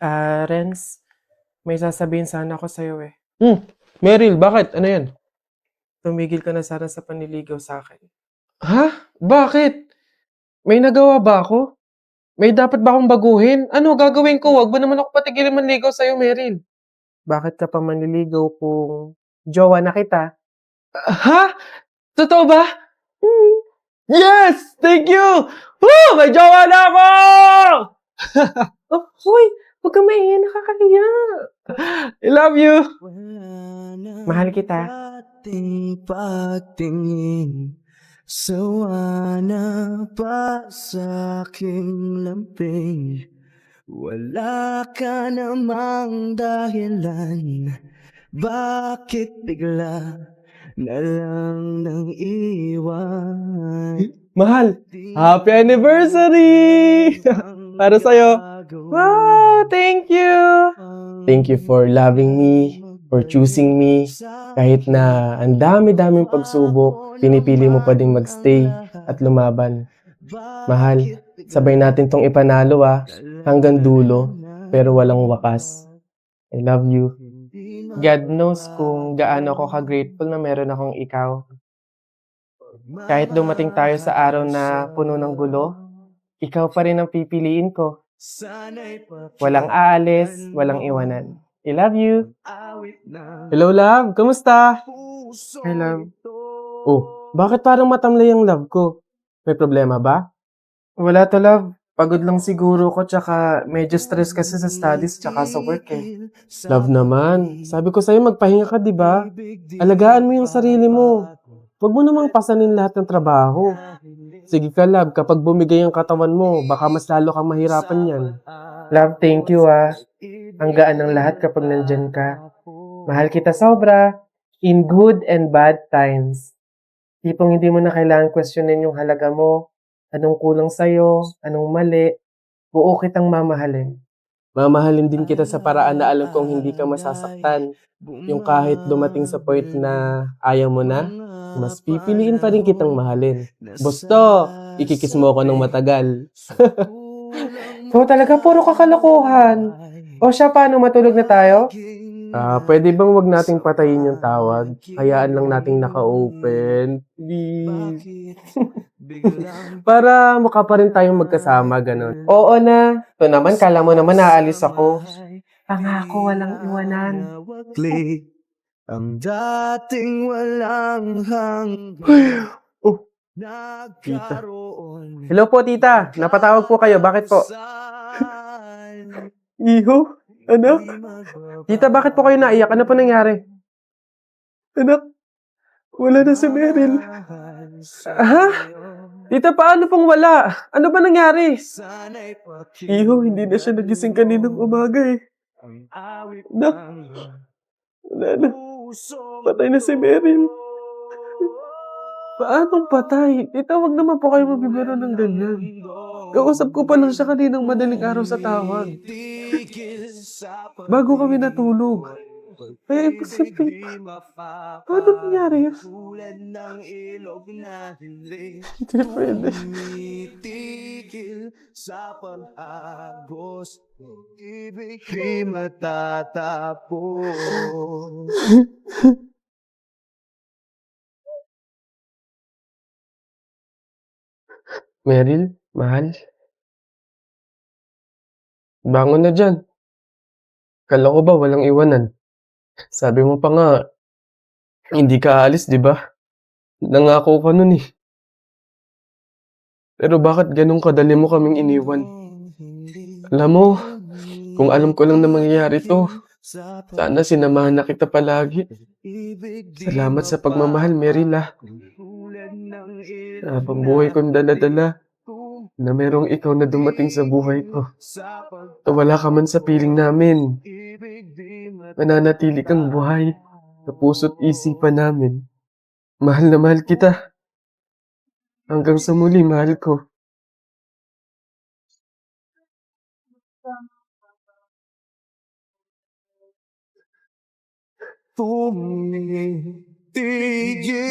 Renz, may sasabihin sana ako sa'yo eh. Hmm, Meryl, bakit? Ano yan? Tumigil ka na sana sa panliligaw sa akin. Ha? Bakit? May nagawa ba ako? May dapat ba akong baguhin? Ano gagawin ko? Wag mo naman ako patigilin manligaw sa'yo, Meryl. Bakit ka pa manliligaw kung jowa na kita? Ha? Totoo ba? Hmm. Yes! Thank you! Woo! May jowa na ako! Oh, hoy! Huwag kang mahiya, nakakahiya. I love you! Mahal kita. Ating pagtingin, sawa na pa sa aking lamping. Wala ka namang dahilan, bakit bigla na lang nang iwan? Mahal, happy anniversary! Para sa'yo. Wow, thank you! Thank you for loving me, for choosing me. Kahit na ang dami-daming pagsubok, pinipili mo pa din magstay at lumaban. Mahal, sabay natin tong ipanalo hanggang dulo, pero walang wakas. I love you. God knows kung gaano ako ka-grateful na meron akong ikaw. Kahit dumating tayo sa araw na puno ng gulo, ikaw pa rin ang pipiliin ko. Walang aalis, walang iwanan. I love you. Hello, love. Kamusta? I love. Oh, bakit parang matamlay ang love ko? May problema ba? Wala to, love. Pagod lang siguro ko, tsaka medyo stress kasi sa studies tsaka sa work eh. Love naman. Sabi ko sa'yo, magpahinga ka, di ba? Alagaan mo yung sarili mo. Huwag mo namang pasanin lahat ng trabaho. Sige ka, love. Kapag bumigay ang katawan mo, baka mas lalo kang mahirapan yan. Love, thank you ah. Ang gaan ng lahat kapag nandyan ka. Mahal kita sobra. In good and bad times. Tipong hindi mo na kailangan questionin yung halaga mo. Anong kulang sa'yo? Anong mali? Buo kitang mamahalin. Mamahalin din kita sa paraan na alam kong hindi ka masasaktan. Yung kahit dumating sa point na ayaw mo na, mas pipiliin pa rin kitang mahalin. Gusto, ikikis mo ako ng matagal. So talaga puro kakalokohan. O siya, paano matulog na tayo? Pwede bang wag nating patayin yung tawag? Hayaan lang nating naka-open. Please. Para mukha pa rin tayong magkasama, ganun. Oo na. Ito naman, kala mo naman naalis ako. Pangako walang iwanan. Ang dating walang hanggan. Oh, Nagkaroon. Hello po, tita. Napatawag po kayo. Bakit po? Iho? Anak? Tita, bakit po kayo naiyak? Ano po nangyari? Anak? Wala na si Meryl. Ha? Tita, paano pong wala? Ano ba nangyari? Iho, hindi na siya nagising kaninang umaga eh. Anak? Wala na. Patay na si Meryl. Paanong patay? Tita, wag naman po kayo mabibiro ng ganyan. Kausap ko pa lang siya kaninang madaling araw sa tawag. Bago kami natulog. Kaya imposible. Paano nangyari yun? Hindi pwede. Tumitigil sa pag-agos, ibig di matatapos. Meryl, mahal. Bangon na dyan. Kala ko ba walang iwanan? Sabi mo pa nga, hindi ka aalis, di ba? Nangako ka nun eh. Pero bakit ganun kadali mo kaming iniwan? Alam mo, kung alam ko lang na mangyayari to, sana sinamahan na kita palagi. Salamat sa pagmamahal, Meryl Habang buhay kong dala-dala na merong ikaw na dumating sa buhay ko. Wala ka man sa piling namin. Mananatili kang buhay sa puso't isipan namin. Mahal na mahal kita. Hanggang sa muli, mahal ko.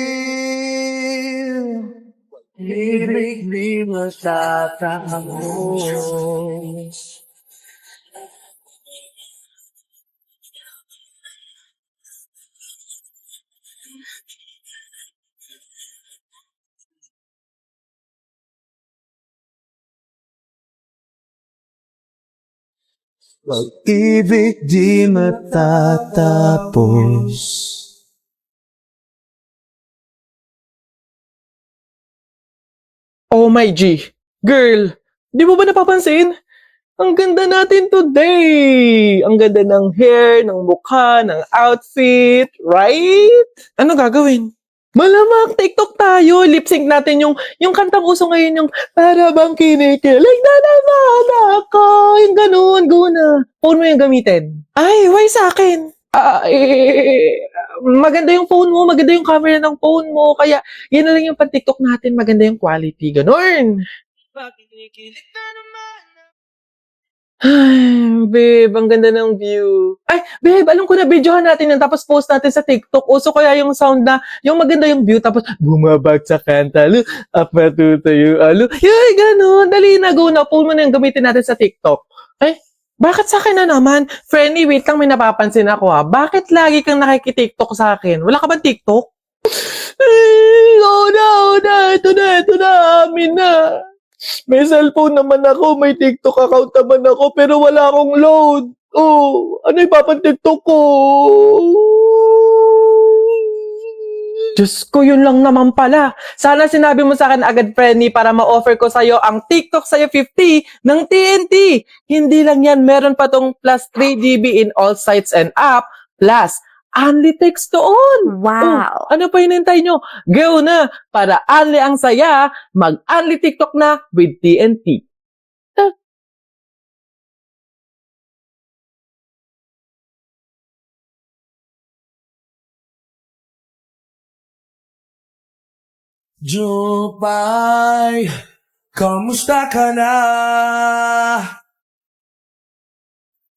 Tumitigil, ibig di matatapos. Pag-ibig di matatapos. Oh my G! Girl, di mo ba napapansin? Ang ganda natin today! Ang ganda ng hair, ng mukha, ng outfit, right? Ano gagawin? Malamang TikTok tayo. Lip sync natin yung kantang uso ngayon, yung para bang kinikilig na naman ako. Yung ganun, go na. Phone mo yung gamitin. Ay, why sa akin? Maganda yung phone mo, maganda yung camera ng phone mo. Kaya, yan na lang yung pan-TikTok natin. Maganda yung quality. Ganun. Ay, babe, ang ganda ng view. Ay, babe, alam ko na, videohan natin yan, tapos post natin sa TikTok. Uso kaya yung sound na, yung maganda yung view, tapos bumabag sa kanta, alo, apatutayo, alo. Yay, ganun, dali na, go na, phone mo na yung gamitin natin sa TikTok. Ay, bakit sa akin na naman? Friendly, wait lang, may napapansin ako ha. Bakit lagi kang nakikitiktok sa akin? Wala ka bang TikTok? Ay, oh na, ito na, amin na. May cellphone naman ako, may TikTok account naman ako, pero wala akong load. Oh, ano ipapan-TikTok ko? Diyos ko, yun lang naman pala. Sana sinabi mo sa akin agad, friendly, para ma-offer ko sa'yo ang TikTok sa'yo 50 ng TNT. Hindi lang yan, meron pa tong plus 3 GB in all sites and app, plus only text to on. Wow. Oh, ano pa hinintay nyo? Go na! Para only ang saya, mag-only TikTok na with TNT. Jupay, kamusta ka na?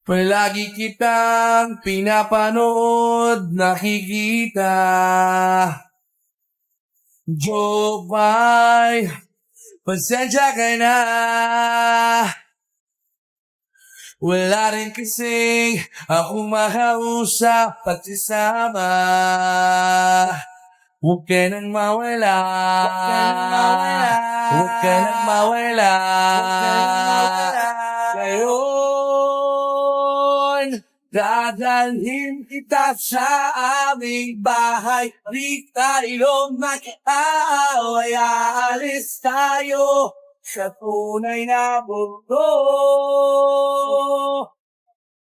Palagi kitang pinapanood, nakikita. Jupay, pasensya ka na. Wala rin kasing akong makausap at isama. Huwag ka nang mawala. Huwag ka nang mawala. Ngayon, dadalhin kita sa aming bahay. Di tayo mag-aaway. Aalis tayo sa tunay na mundo.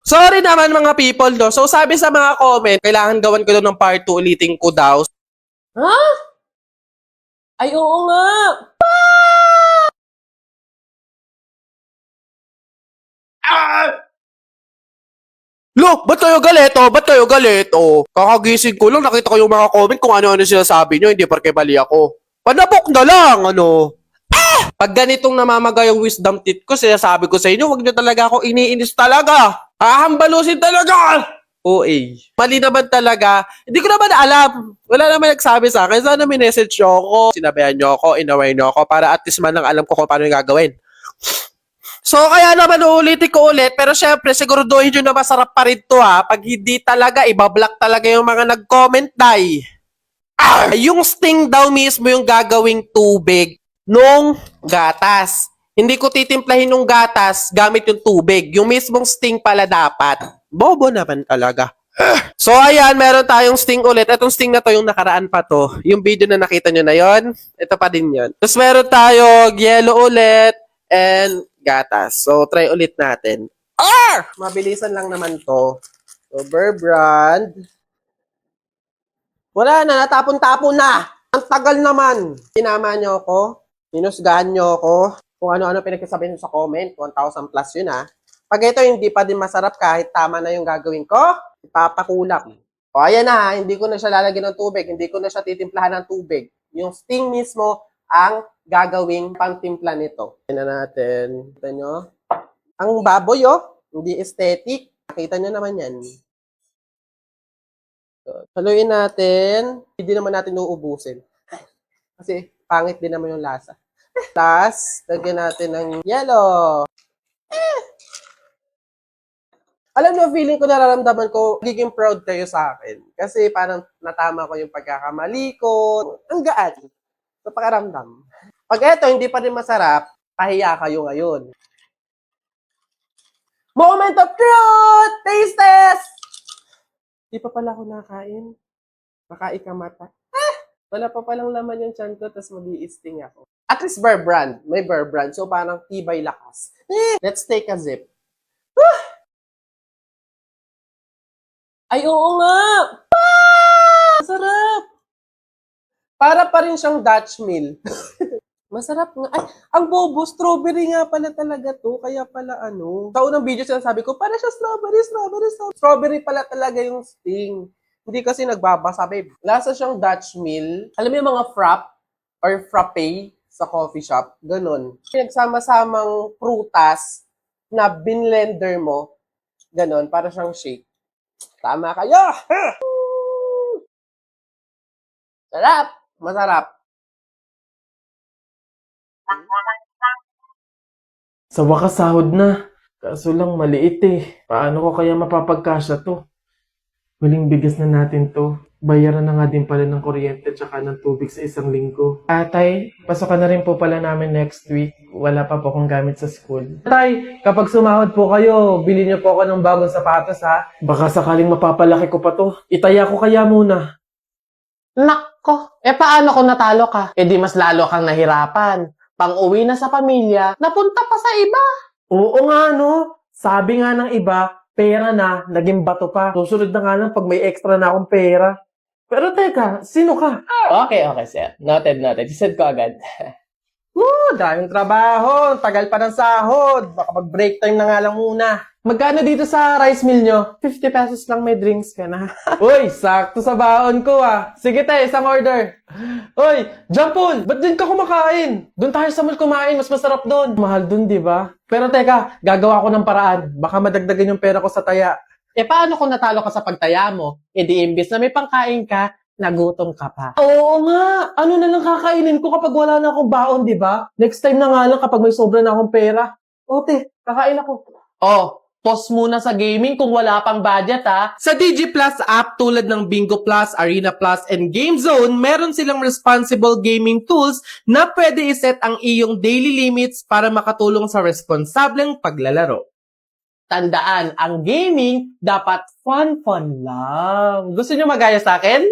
Sorry naman mga people, no? So sabi sa mga comment, kailangan gawan ko daw ng part 2, ulitin ko daw. Ha? Ay, oo nga. Lo, ba't kayo galito? Ba't kayo galito? Kakagising ko lang, nakita ko yung mga comment kung ano-ano sinasabi nyo, hindi porke mali ako. Panabok na lang, ano? Pag ganitong namamaga yung wisdom teeth ko, sinasabi ko sa inyo, huwag nyo talaga ako iniinis talaga. Hahambalusin talaga! OA. Mali naman talaga. Hindi ko naman alam. Wala naman nagsabi sa akin. Sana minessage nyo ako. Sinabihan nyo ako, inaway nyo ako para at least man lang alam ko kung paano yung gagawin. So, kaya naman uulitin ko ulit. Pero syempre, siguraduhin nyo na masarap pa rin to ha. Pag hindi talaga, ibablock talaga yung mga nag-comment, day. Yung sting daw mismo yung gagawing tubig nung gatas. Hindi ko titimplahin yung gatas gamit yung tubig. Yung mismong sting pala dapat. Bobo naman talaga. So, ayan, meron tayong sting ulit. Itong sting na to, yung nakaraan pa to. Yung video na nakita nyo na yon, ito pa din yon. Tapos meron tayo yellow ulit and gatas. So, try ulit natin. Mabilisan lang naman to. So, Burr Brand. Wala na, natapon-tapon na. Ang tagal naman. Sinama nyo ako. Minusgahan nyo ako. Kung ano-ano pinagkasabi nyo sa comment. 1,000 plus yun ha. Pag ito hindi pa din masarap kahit tama na yung gagawin ko, ipapakulak. O ayan na ha, hindi ko na siya lalagyan ng tubig. Hindi ko na siya titimplahan ng tubig. Yung sting mismo ang gagawing pangtimpla nito. Tignan natin. Kita nyo? Ang baboy hindi aesthetic. Nakita nyo naman yan. So, haluin natin. Hindi naman natin uubusin. Kasi pangit din naman yung lasa. Tapos, lagyan natin ng yellow. Alam nyo, feeling ko, nararamdaman ko, giging proud kayo sa akin. Kasi parang natama ko yung pagkakamali ko. Ang gaan. Sa pakaramdam. Pag eto, hindi pa rin masarap, pahiya kayo ngayon. Moment of truth! Taste test! Di pa pala ako nakain. Nakaikamata. Wala pa palang laman yung chan ko, tapos mag-i-sting ako. At least Bear Brand. May Bear Brand. So, parang tibay lakas. Let's take a sip. Ay, oo nga! Masarap! Para pa rin siyang Dutch Mill. Masarap nga. Ay, ang bobo, strawberry nga pala talaga to. Kaya pala Sa unang video sinasabi ko, para siya strawberry. Strawberry pala talaga yung sting. Hindi kasi nagbabasa, babe. Lasa siyang Dutch Mill. Alam mo yung mga frap or frappe sa coffee shop? Ganon. Nagsama-samang prutas na binlender mo. Ganon, para siyang shake. Tama kayo! Sarap! Masarap. Sa wakas sahod na. Kaso lang maliit eh. Paano ko kaya mapapagkasya to? Huling bigas na natin to. Bayaran na nga din pala ng kuryente tsaka ng tubig sa isang linggo. Tay, pasokan na rin po pala namin next week. Wala pa po akong gamit sa school. Tay, kapag sumahod po kayo, bili niyo po ako ng bagong sapatos ha. Baka sakaling mapapalaki ko pa to. Itaya ko kaya muna. Nako, paano kung natalo ka? Di mas lalo kang nahirapan. Pang-uwi na sa pamilya, napunta pa sa iba. Oo nga no. Sabi nga ng iba, pera na, naging bato pa. Susunod na nga lang pag may extra na akong pera. Pero teka, sino ka? Okay, sir. Noted. Sisend ko agad. Daming trabaho. Tagal pa ng sahod. Baka mag-break time na nga lang muna. Magkano dito sa rice mill nyo? 50 pesos lang may drinks ka na. Uy, sakto sa baon ko ah. Sige tayo, isang order. Uy, Jampol, ba't din ka kumakain? Doon tayo sa mall kumain, mas masarap doon. Mahal doon, di ba? Pero teka, gagawa ko ng paraan. Baka madagdagan yung pera ko sa taya. Paano kung natalo ka sa pagtaya mo? Di imbis na may pangkain ka, nagutom ka pa. Oo nga. Ano na lang kakainin ko kapag wala na akong baon, di ba? Next time na nga lang kapag may sobra na akong pera. Ote, kakain ako. Pause muna sa gaming kung wala pang budget ha. Sa Digi Plus app tulad ng Bingo Plus, Arena Plus, and Game Zone, meron silang responsible gaming tools na pwede iset ang iyong daily limits para makatulong sa responsableng paglalaro. Tandaan, ang gaming dapat fun lang. Gusto nyo magaya sa akin?